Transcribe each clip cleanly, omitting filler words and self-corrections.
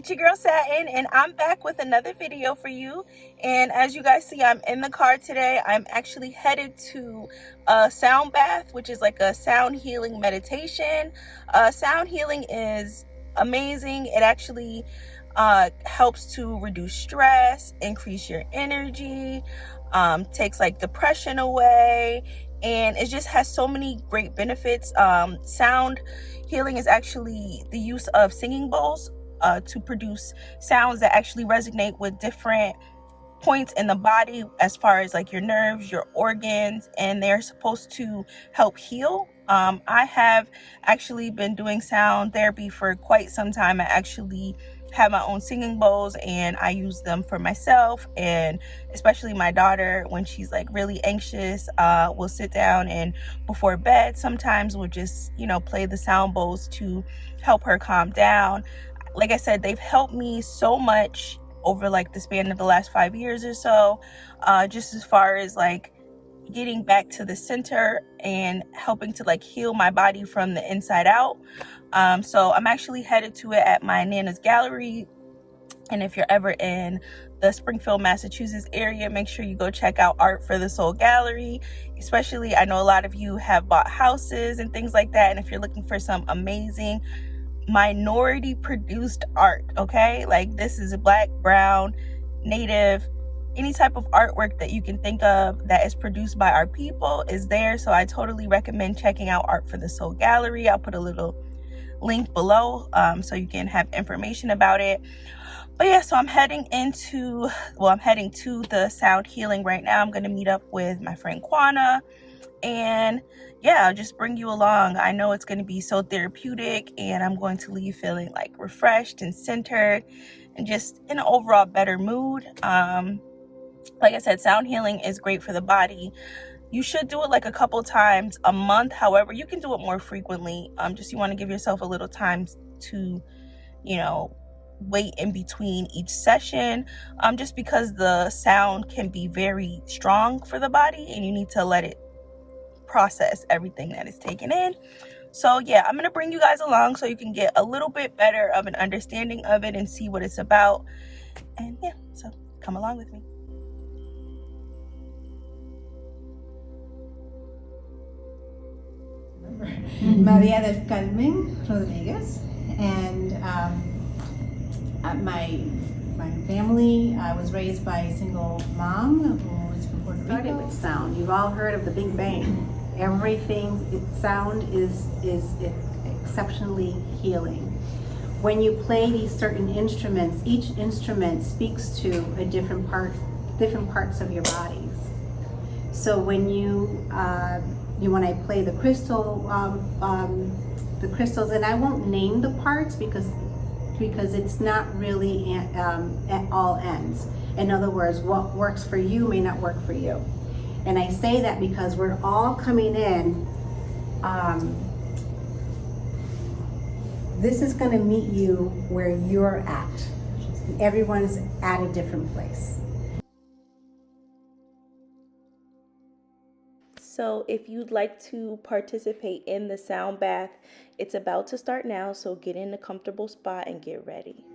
it's your girl Satin, and I'm back with another video for you. And as you guys see, I'm in the car today. I'm actually headed to a sound bath, which is like a sound healing meditation. Sound healing is amazing. It actually helps to reduce stress, increase your energy, takes like depression away, and it just has so many great benefits. Sound healing is actually the use of singing bowls to produce sounds that actually resonate with different points in the body, as far as like your nerves, your organs, and they're supposed to help heal. I have actually been doing sound therapy for quite some time. I actually have my own singing bowls and I use them for myself, and especially my daughter when she's like really anxious. We'll sit down and before bed sometimes we'll just play the sound bowls to help her calm down. Like I said, they've helped me so much over like the span of the last 5 years or so, just as far as like getting back to the center and helping to like heal my body from the inside out. So I'm actually headed to it at my Nana's Gallery, and if you're ever in the Springfield, Massachusetts area, make sure you go check out Art for the Soul Gallery. Especially, I know a lot of you have bought houses and things like that, and if you're looking for some amazing minority produced art, okay, like this is Black, brown, Native, any type of artwork that you can think of that is produced by our people is there. So I totally recommend checking out Art for the Soul Gallery. I'll put a little link below so you can have information about it. But yeah, so I'm heading to the sound healing right now. I'm going to meet up with my friend Kwana, and yeah, I'll just bring you along. I know it's going to be so therapeutic, and I'm going to leave feeling like refreshed and centered and just in an overall better mood. Like I said, sound healing is great for the body. You should do it like a couple times a month. However, you can do it more frequently. Just you want to give yourself a little time to, wait in between each session, just because the sound can be very strong for the body and you need to let it process everything that is taken in. So yeah, I'm gonna bring you guys along so you can get a little bit better of an understanding of it and see what it's about. And yeah, so come along with me. Maria del Carmen Rodriguez, and my family, I was raised by a single mom who was from Puerto Rico. Started with sound. You've all heard of the Big Bang. Sound is exceptionally healing. When you play these certain instruments, each instrument speaks to a different parts of your bodies. So when when I play the crystals, and I won't name the parts because it's not really at all ends. In other words, what works for you may not work for you. And I say that because we're all coming in. This is going to meet you where you're at. Everyone's at a different place. So if you'd like to participate in the sound bath, it's about to start now, so get in a comfortable spot and get ready.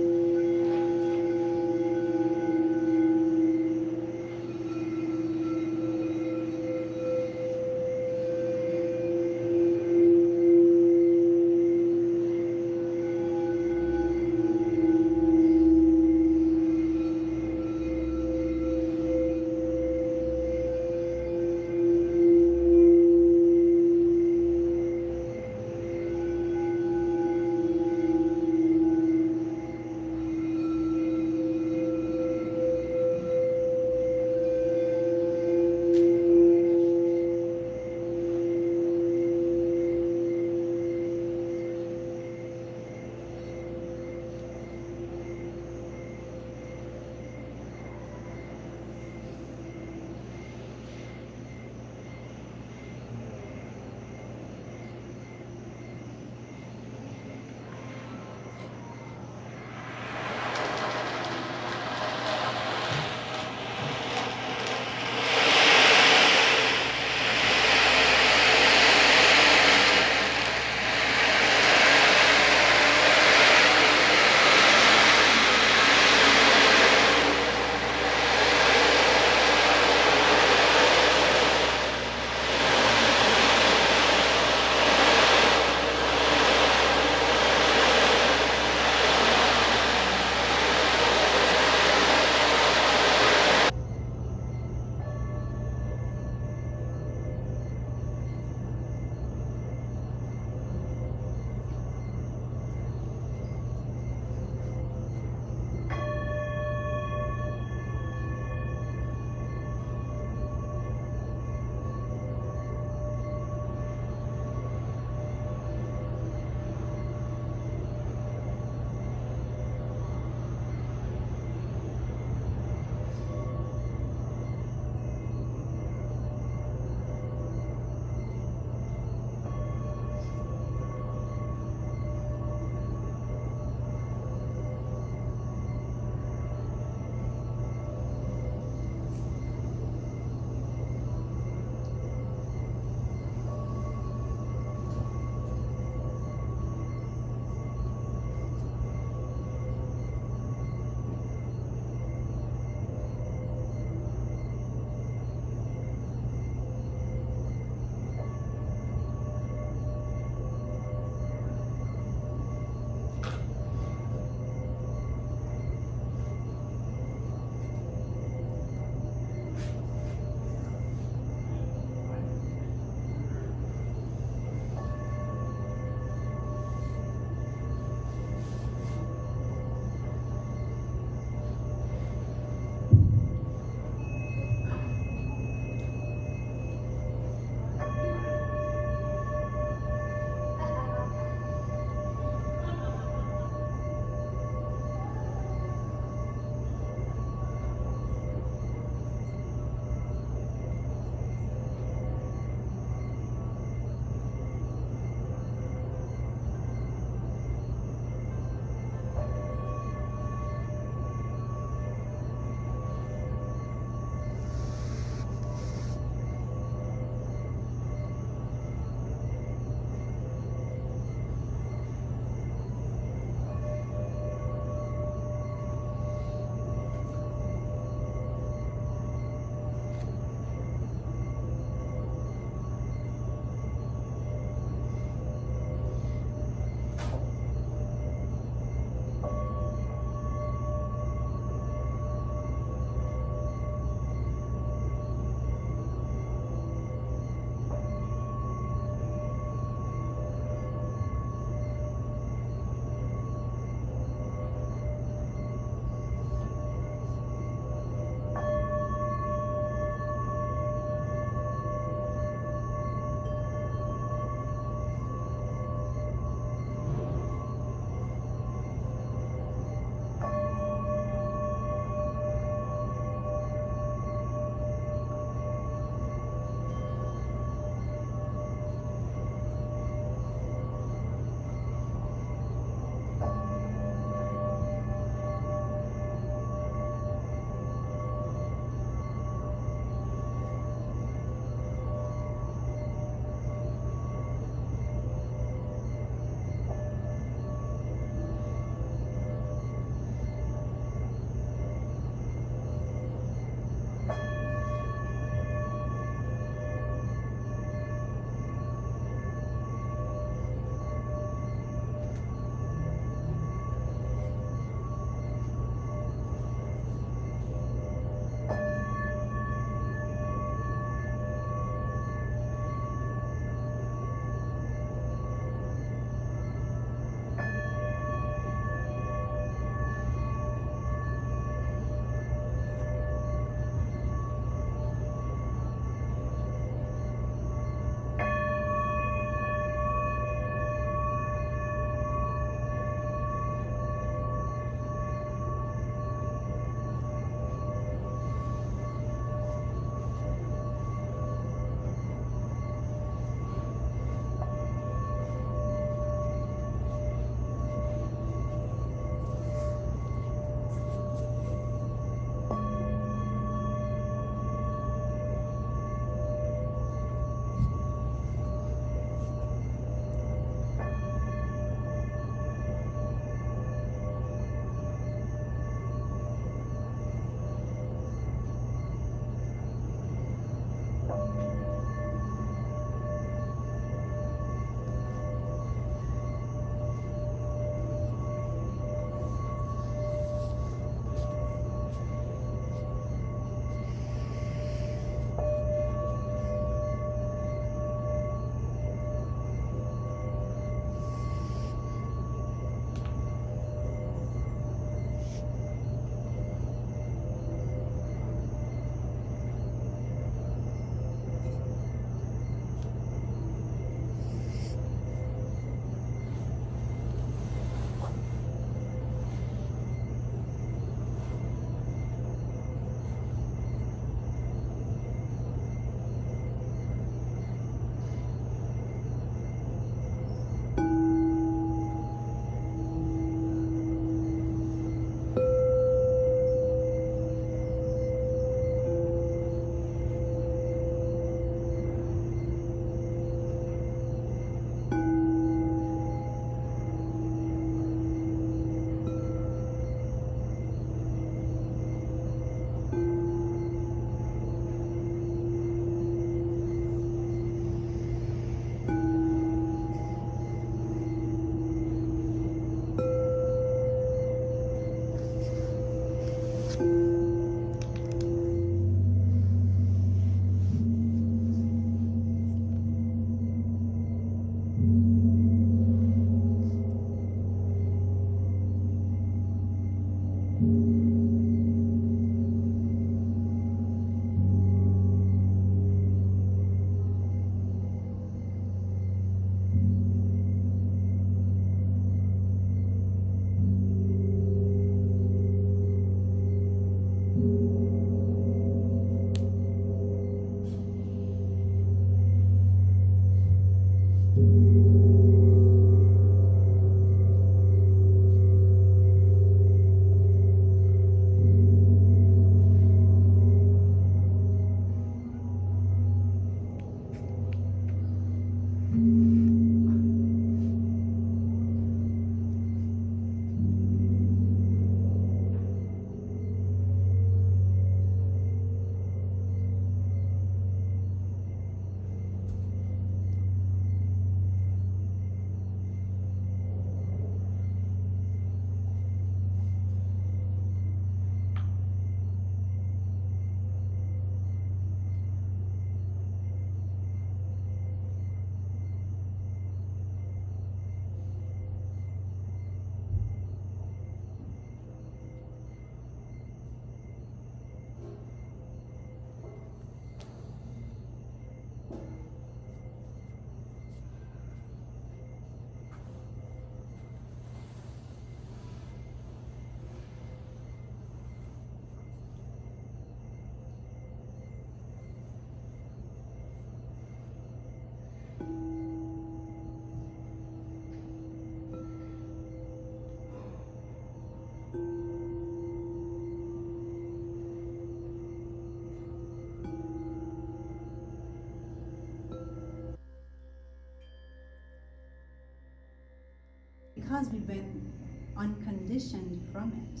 because we've been unconditioned from it.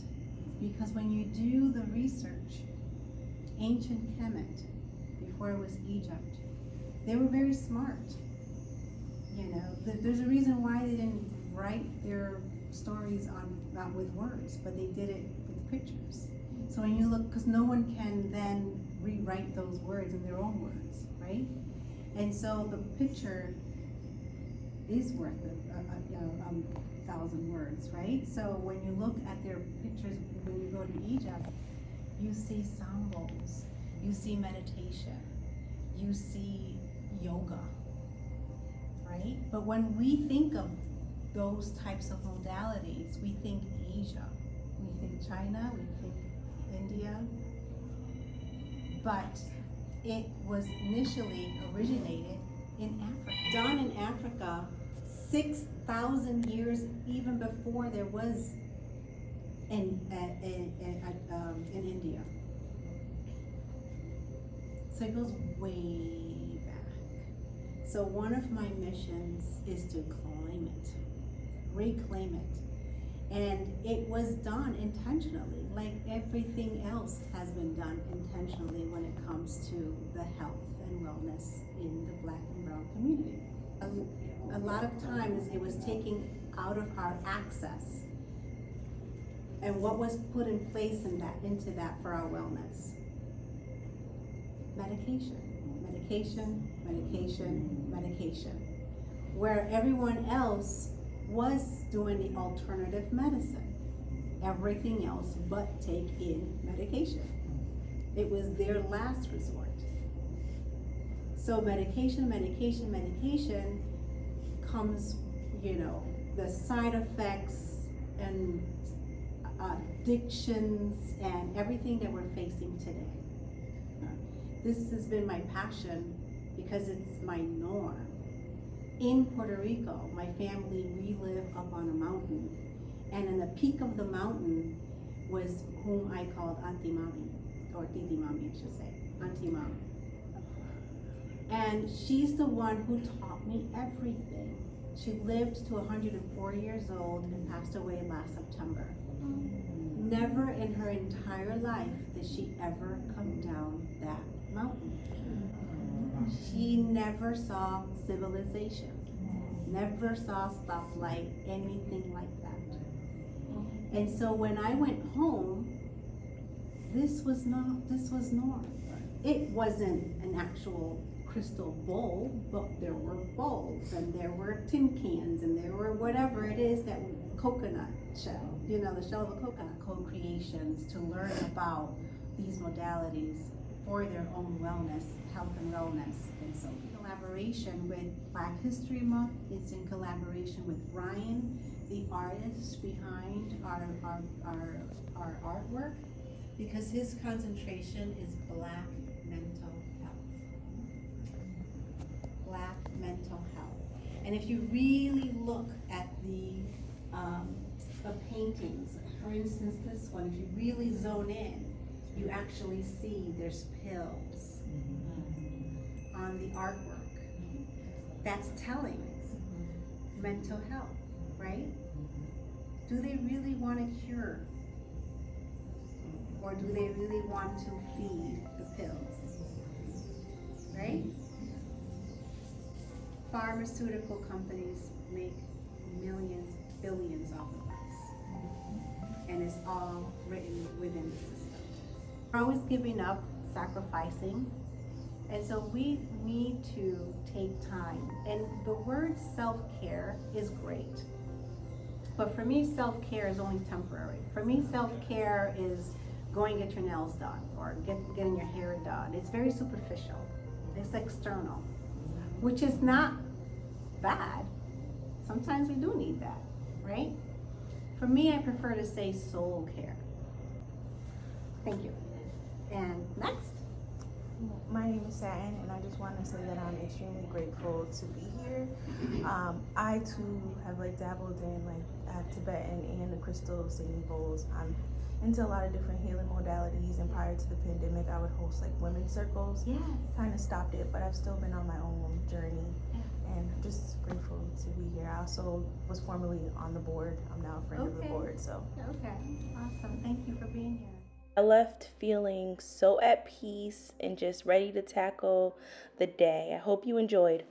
Because when you do the research, ancient Kemet, before it was Egypt, they were very smart. You know, there's a reason why they didn't write their stories not with words, but they did it with pictures. So when you look, because no one can then rewrite those words in their own words, right? And so the picture is worth a thousand words, right? So when you look at their pictures, when you go to Egypt, you see sound bowls, you see meditation, you see yoga, right? But when we think of those types of modalities, we think Asia, we think China, we think India, but it was initially originated in Africa. Done in Africa 6,000 years even before there was in India. So it goes way back. So one of my missions is to claim it, reclaim it. And it was done intentionally, like everything else has been done intentionally when it comes to the health and wellness in the Black and Brown community. A lot of times it was taking out of our access. And what was put in place into that for our wellness? Medication, medication, medication, medication. Where everyone else was doing the alternative medicine. Everything else but take in medication. It was their last resort. So medication, medication, medication comes, you know, the side effects and addictions and everything that we're facing today. This has been my passion because it's my norm. In Puerto Rico, my family, we live up on a mountain. And in the peak of the mountain was whom I called Auntie Mami, or Titi Mami, I should say, Auntie Mami. And she's the one who taught me everything. She lived to 104 years old and passed away last September. Never in her entire life did she ever come down that mountain. She never saw civilization, never saw stoplight, anything like that. And so when I went home, this was normal. It wasn't an actual crystal bowl, but there were bowls and there were tin cans and there were whatever it is that coconut shell, you know, the shell of a coconut, co-creations to learn about these modalities for their own wellness, health and wellness. And so in collaboration with Black History Month, it's in collaboration with Ryan, the artist behind our artwork, because his concentration is Black mental health. Black mental health. And if you really look at the paintings, for instance this one, if you really zone in, you actually see there's pills on the artwork. That's telling mental health, right? Do they really want to cure? Or do they really want to feed the pills? Right? Pharmaceutical companies make millions, billions off of us. And it's all written within the system. We're always giving up, sacrificing. And so we need to take time. And the word self-care is great. But for me, self-care is only temporary. For me, self-care is going to get your nails done or getting your hair done. It's very superficial. It's external, which is not bad. Sometimes we do need that, right? For me, I prefer to say soul care. Thank you. And next. My name is Satin, and I just want to say that I'm extremely grateful to be here. I too have like dabbled in like Tibetan and the crystal singing bowls. I'm into a lot of different healing modalities, and prior to the pandemic, I would host like women's circles. Yes. Kind of stopped it, but I've still been on my own journey, and I'm just grateful to be here. I also was formerly on the board. I'm now a friend of the board, so. Okay, awesome. Thank you for being here. I left feeling so at peace and just ready to tackle the day. I hope you enjoyed.